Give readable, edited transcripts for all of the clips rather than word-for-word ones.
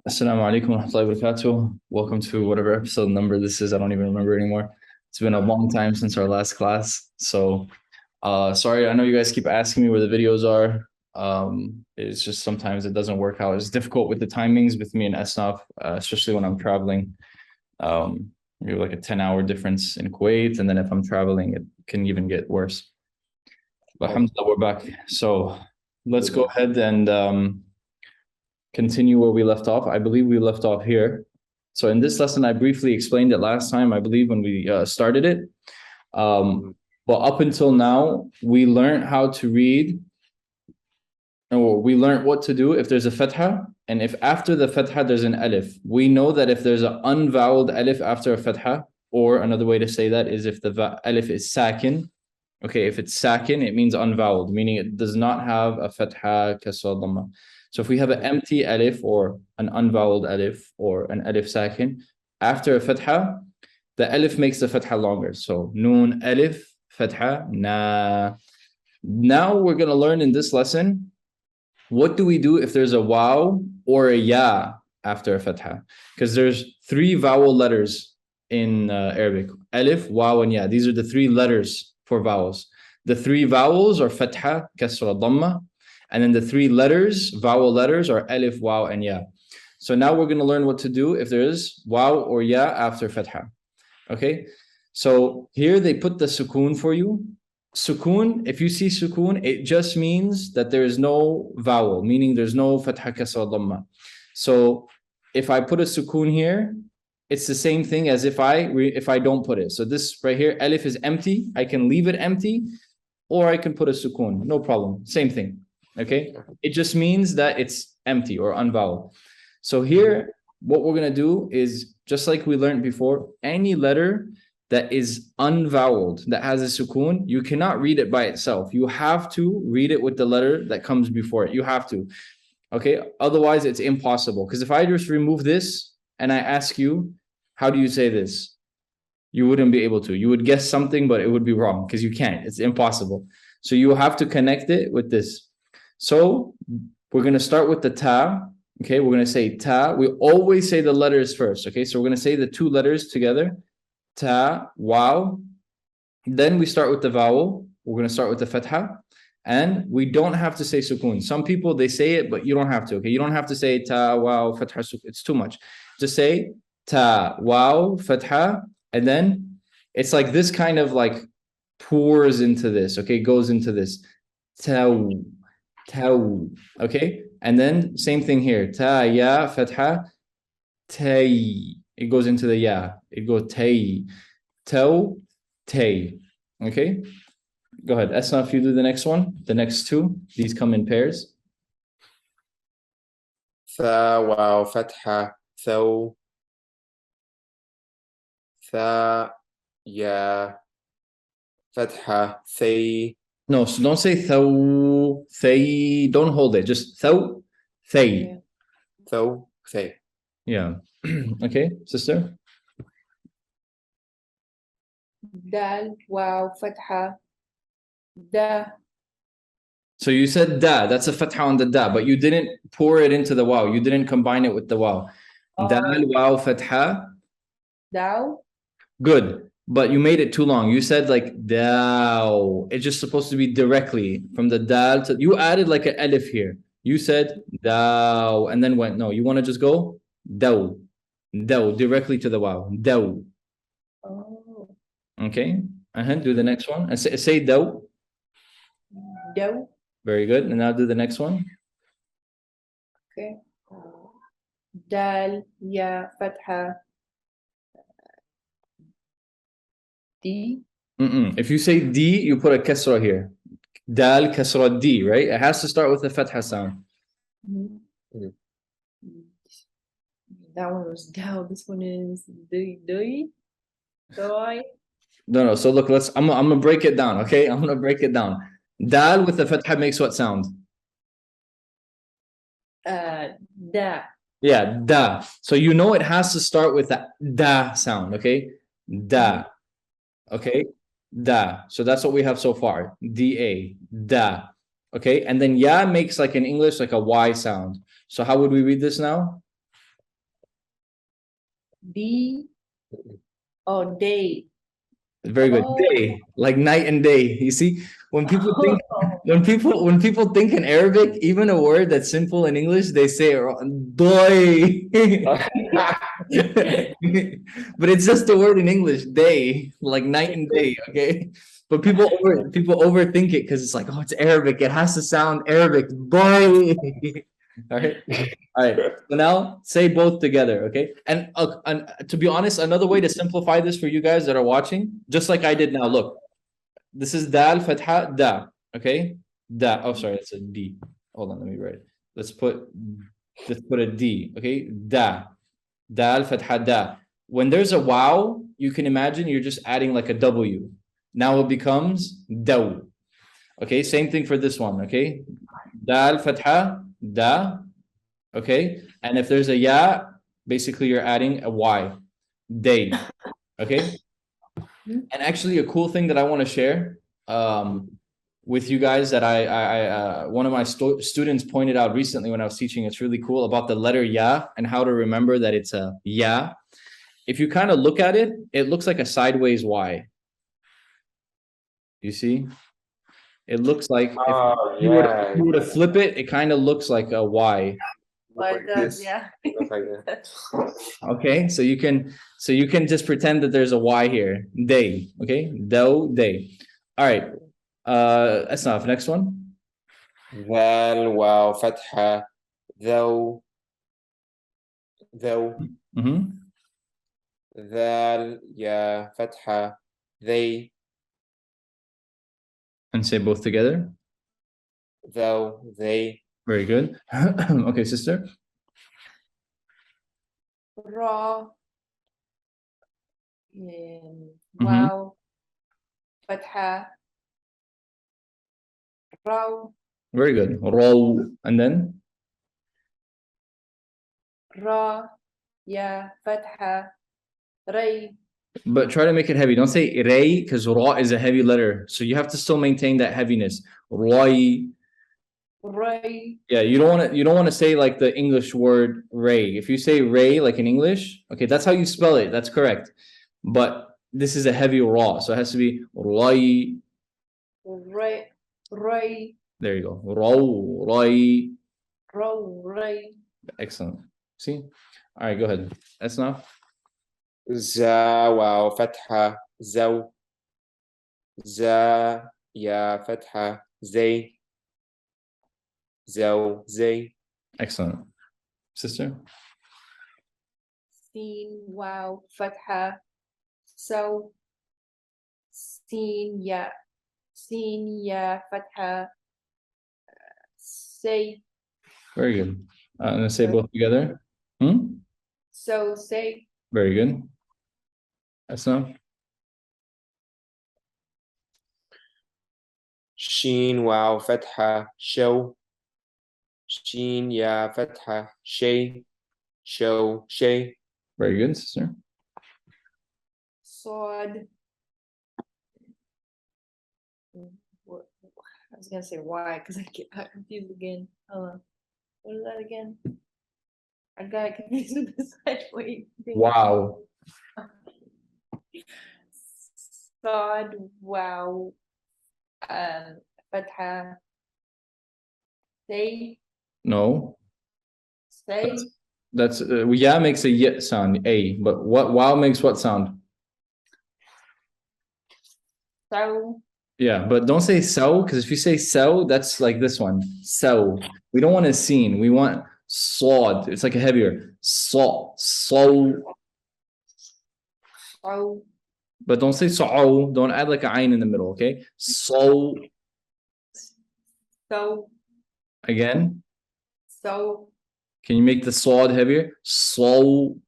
Assalamu alaikum wa rahmatullahi wa barakatuh. Welcome to whatever episode number this is. I don't even remember anymore. It's been a long time since our last class. So sorry, I know you guys keep asking me where the videos are. It's just sometimes it doesn't work out. It's difficult with the timings with me and Esnaf, especially when I'm traveling. We have like a 10-hour difference in Kuwait, and then if I'm traveling, it can even get worse. But alhamdulillah, we're back. So let's go ahead and continue where we left off. I believe we left off here. So in this lesson, I briefly explained it last time, I believe, when we started it. But up until now, we learned how to read, or we learned what to do if there's a fatha, and if after the fatha there's an alif. We know that if there's an unvoweled alif after a fatha, or another way to say that is if the alif is sakin. Okay, if it's sakin, it means unvoweled, meaning it does not have a fatha, kasra, dhamma. So if we have an empty alif or an unvoweled alif or an alif sakin, after a fatha, the alif makes the fatha longer. So noon, alif, fatha, na. Now we're going to learn in this lesson, what do we do if there's a waw or a ya after a fatha? Because there's 3 vowel letters in Arabic. Alif, waw, and ya. These are the 3 letters for vowels. The 3 vowels are fatha, kasra, dhamma. And then the 3 letters, vowel letters, are alif, waw, and ya. So now we're going to learn what to do if there is waw or ya after fatha. Okay? So here they put the sukoon for you. Sukoon, if you see sukoon, it just means that there is no vowel, meaning there's no fatha, kasra, dhamma. So if I put a sukoon here, it's the same thing as if I don't put it. So this right here, alif is empty. I can leave it empty, or I can put a sukoon. No problem. Same thing. Okay, it just means that it's empty or unvoweled. So here, what we're going to do is, just like we learned before, any letter that is unvoweled, that has a sukoon, you cannot read it by itself. You have to read it with the letter that comes before it. You have to. Okay, otherwise it's impossible. Because if I just remove this and I ask you, how do you say this? You wouldn't be able to. You would guess something, but it would be wrong because you can't. It's impossible. So you have to connect it with this. So we're going to start with the ta. Okay, we're going to say ta. We always say the letters first. Okay, so we're going to say the 2 letters together. Ta, waw. Then we start with the vowel. We're going to start with the fatha. And we don't have to say sukoon. Some people, they say it, but you don't have to. Okay, you don't have to say ta, waw, fatha, sukoon. It's too much. Just say ta, waw, fatha. And then it's like this kind of like pours into this. Okay, goes into this. Ta. Taw. Okay, and then same thing here. Ta, ya, fatha, tay. It goes into the ya. It goes tay, taw, tay. Okay, go ahead. Esna, if you do the next one, the next 2, these come in pairs. ثا واو فتحة ثو ثا يا فتحة ثي. No, so don't say thaw, thay. Don't hold it. Just thaw, thay. ثو ثي. Yeah. Okay, sister. دال واو فتحة دا. So you said da, that's a fatha on the da, but you didn't pour it into the waw. You didn't combine it with the waw. Dal, waw, fatha. داو. Good, but you made it too long. You said like dal. It's just supposed to be directly from the dal to. You added like an alif here. You said dal and then went. No, you want to just go daw, daw directly to the waw. Daw. Oh. Okay. Do the next one and say daw. دو. Very good. And now do the next one. Okay. دال يا فتحة دي. If you say D, you put a kasra here. Dal kasra D, right? It has to start with a fatha sound. That one was down. This one is doi. No. So look, I'm gonna break it down. Okay, I'm gonna break it down. Dal with the fatha makes what sound? Da. Yeah, da. So you know it has to start with that da sound. Okay, da. Okay, da. So that's what we have so far. Da, da. Okay, and then ya makes like in English like a Y sound. So how would we read this now? D. Oh, day. Very good. Oh. Day, like night and day. You see, when people think when people think in Arabic, even a word that's simple in English, they say doy. But it's just a word in English, day, like night and day, okay? But people overthink it because it's like, oh, it's Arabic. It has to sound Arabic. Boy. All right. All right. So now say both together, okay? And to be honest, another way to simplify this for you guys that are watching, just like I did now. Look, this is dal fatha da, okay? Da. Oh, sorry, it's a D. Hold on, let me write it. Let's put a D, okay? Da. Dal fatha da. When there's a wow, you can imagine you're just adding like a W. Now it becomes daw. Okay, same thing for this one, okay? Dal fatha da. Okay, and if there's a ya, basically you're adding a y, day. Okay, and actually a cool thing that I want to share with you guys that one of my students pointed out recently when I was teaching. It's really cool about the letter ya and how to remember that it's a ya. If you kind of look at it, it looks like a sideways y. You see? It looks like if you were to flip it, it kind of looks like a y. Like this. yeah. Look like that. Okay, so you can just pretend that there's a y here. Day, okay? Day. All right. Esnaf, next one. ذال واو فتحة ذو Mm-hmm. ذال يا فتحة they And say both together. they Very good. Okay, sister. Raw. Wow. Fatha. Raw. Very good. Raw. And then? Ra. Ya. Fatha. Ray. But try to make it heavy. Don't say ray because ra is a heavy letter. So you have to still maintain that heaviness. Ray. Ray. Yeah, you don't want to say like the English word ray. If you say ray like in English, okay, that's how you spell it. That's correct. But this is a heavy ra, so it has to be ray. Ray. Ray. There you go. Raw, ray. Ray. Excellent. See? All right, go ahead. That's enough. زا واو فتحة زو زا يا فتحة زي زي Excellent. Sister? Sin. Wow. Fatha. So. Sin. Ya. Sin. Ya. Fatha. Say. Very good. And let's say both together. So say. Very good. That's enough. شين واو فتحة شو شين يا فتحة شي شو شي Very good, sister. Sod. I was gonna say why because I get confused again. Hold on. What is that again? I got confused with the sideways thing. Wow. Sod. Wow. Fatha. Say. No. Say. That's yeah makes a y sound, a, but what wow makes what sound? So. Yeah, but don't say so, because if you say so, that's like this one. So we don't want a scene. We want sawed. It's like a heavier saw. So. So. But don't say so. Don't add like a ayn in the middle, okay? So. So. Again. So. Can you make the sawed heavier? So.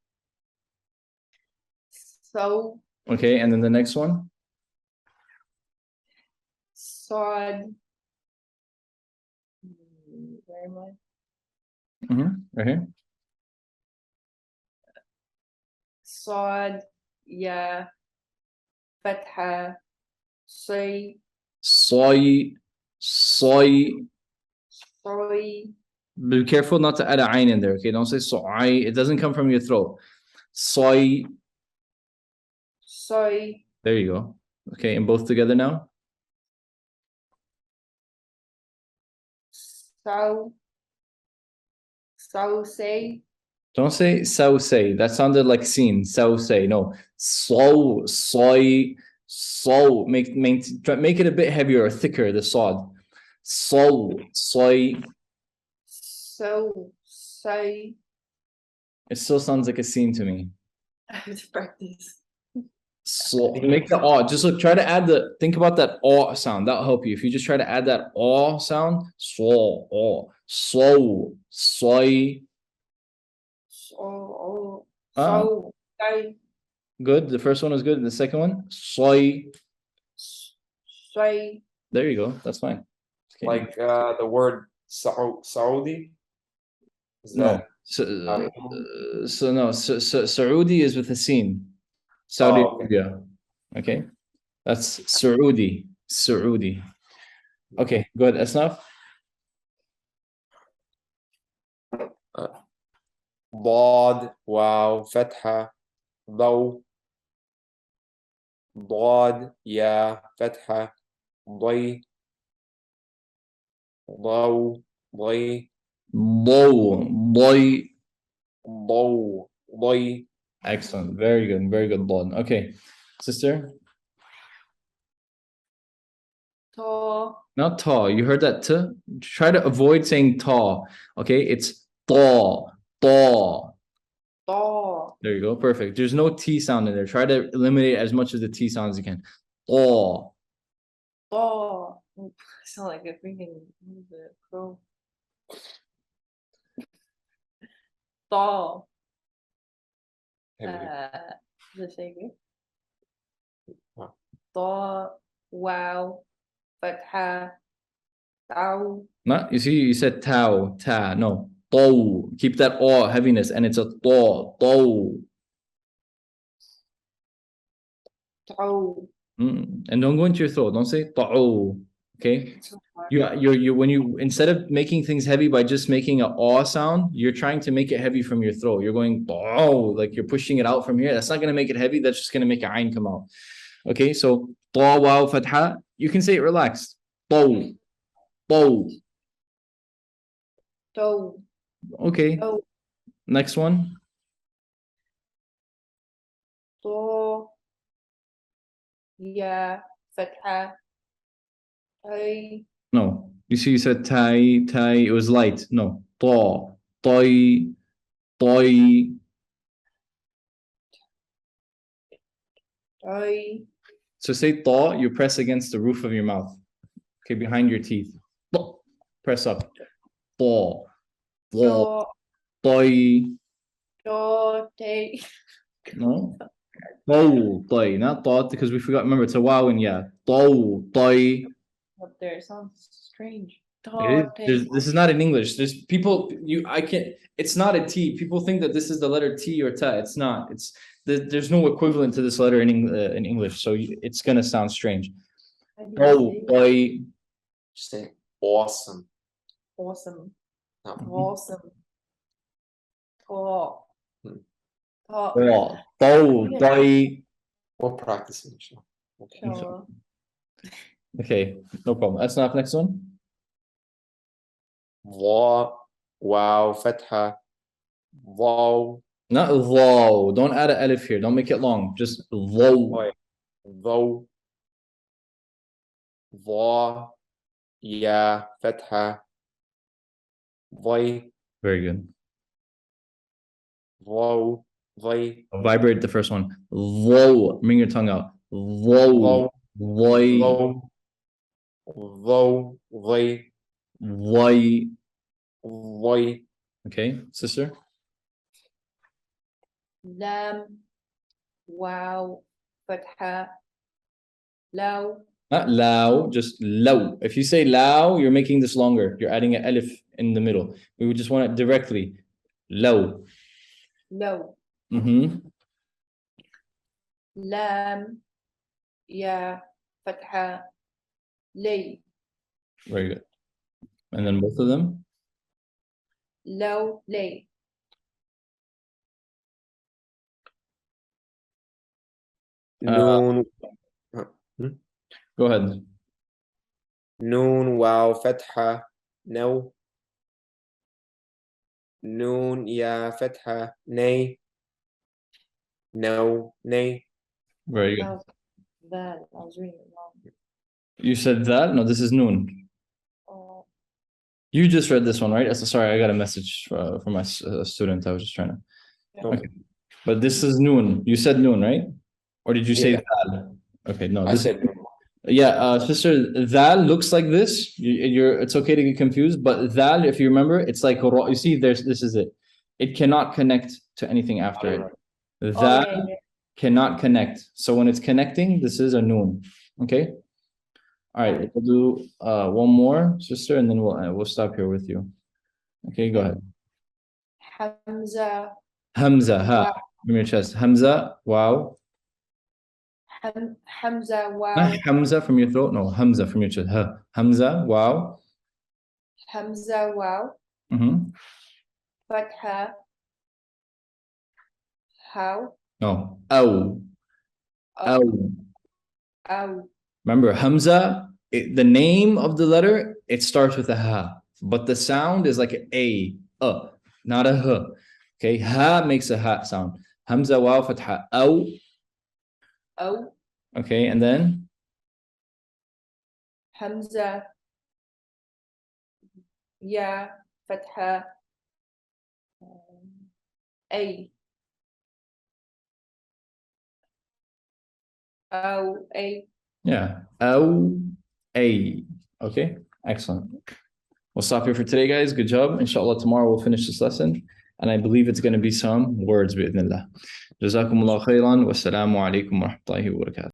So. Okay, and then the next one. Sod. Where am I? Right here. Sod. Ya. Fatha. Say. Soy. Soy. Be careful not to add a ayn in there, okay? Don't say soy. It doesn't come from your throat. Soy. Soy. There you go. Okay, and both together now. Say. Don't say so say. That sounded like scene. So say. No. Slow, soy, slow. Make it a bit heavier or thicker, the sod. Slow, soy. Say. It still sounds like a scene to me. I have to practice. Slow. Make the aw. Just look, try to add think about that aw sound. That'll help you. If you just try to add that aw sound, slow, aw, slow, soy. Say. Good. The first one was good. The second one, soy. Say. There you go. That's fine. Okay. Like the word Saudi. Is No. that Saudi is with a scene. Saudi Arabia. Okay. That's Saudi. Saudi. Okay, go ahead, Esnaf. ضاد واو فتحة ضو ضاد يا فتحة ضي ضو ضي Boy. ضو ضي. Excellent. Very good. Very good, Lord. Okay. Sister? Ta. Not ta. You heard that t? Try to avoid saying ta. Okay, it's ta. Ta. Ta. There you go. Perfect. There's no T sound in there. Try to eliminate as much of the T sound as you can. Ta. Ta. I sound like a freaking crow. Ta. The shaker. Ta. Wow. Fatha. Tau. Not, you see, you said tau, ta. No. To. Keep that aw heaviness, and it's a to. To. Tau. And don't go into your throat. Don't say ta'u. Okay. You when you instead of making things heavy by just making an aw sound, you're trying to make it heavy from your throat. You're going ta'u, like you're pushing it out from here. That's not gonna make it heavy. That's just gonna make an ayn come out. Okay, so ta waw fatha. You can say it relaxed. To. To. Tau. Okay. Tau. Next one. Ta. Ya. Fatha. Tai. No. You see, you said tai, tai. It was light. No. Ta. Toi. Toi. Tai. So say ta, you press against the roof of your mouth. Okay, behind your teeth. Ta. Press up. Ta. Ta. Ja. Toi. Ja. Te. No. To. Toi. Not ta, because we forgot. Remember, it's a wow and yeah. To. Toi. Up there. It sounds strange. It is. This is not in English. There's people. I can't. It's not a T. People think that this is the letter T or ta. It's not. There's no equivalent to this letter in English, so it's gonna sound strange. Oh boy. Just say awesome. Awesome. No. Awesome. Ta. Ta. Oh boy. We'll practice it. Okay. Ta. Okay, no problem. That's not next one. ضا واو فتحة ضو Not low. Don't add an alif here. Don't make it long. Just low. ضو ضا يا فتحة ضي Very good. ضو ضي Vibrate the first one. Low. Bring your tongue out. Low. ضو Loy. ضو ضو ضي Loy. ضي. Okay, sister. Lam. Wow. Fatha. Lao. Not low, just low. If you say low, you're making this longer. You're adding an alif in the middle. We would just want it directly. Low. Low. Lam. Ya. Fatha. Lay. Very good. And then both of them. Low. Lay. نون Go ahead. نون واو فتحة نو نون يا فتحة ني نو ني Very good. That I was reading it wrong. You said that? No, this is noon. Oh, You just read this one, right? Sorry, I got a message from my student. I was just trying to. Okay. But this is noon. You said noon, right? Or did you say Yeah. that? Okay, no. I This said نون. Yeah, sister, that looks like this. It's okay to get confused, but that, if you remember, it's like you see. This is it. It cannot connect to anything after it. That yeah. cannot connect. So when it's connecting, this is a noon. Okay. All right, we'll do one more, sister, and then we'll stop here with you. Okay, go ahead. Hamza. Hamza, ha. Wow. From your chest. Hamza, wow. Hamza. Wow. Not Hamza from your throat. No, Hamza from your chest. Ha. Hamza, wow. Hamza. Wow. Fatha. How. No. Ow. Ow. Ow. Remember, Hamza, the name of the letter, it starts with a ha, but the sound is like a, not a h. Okay, ha makes a ha sound. Hamza, waw, fatha, ow. Ow. Okay, and then? Hamza. Ya. Fatha. A. Ow. A. Yeah, ow, a. Okay, excellent. We'll stop here for today, guys. Good job. Inshallah, tomorrow we'll finish this lesson. And I believe it's going to be some words, bi'idhnillah. Jazakumullah khairan. Wassalamu alaikum wa rahmatullahi wa barakatuh.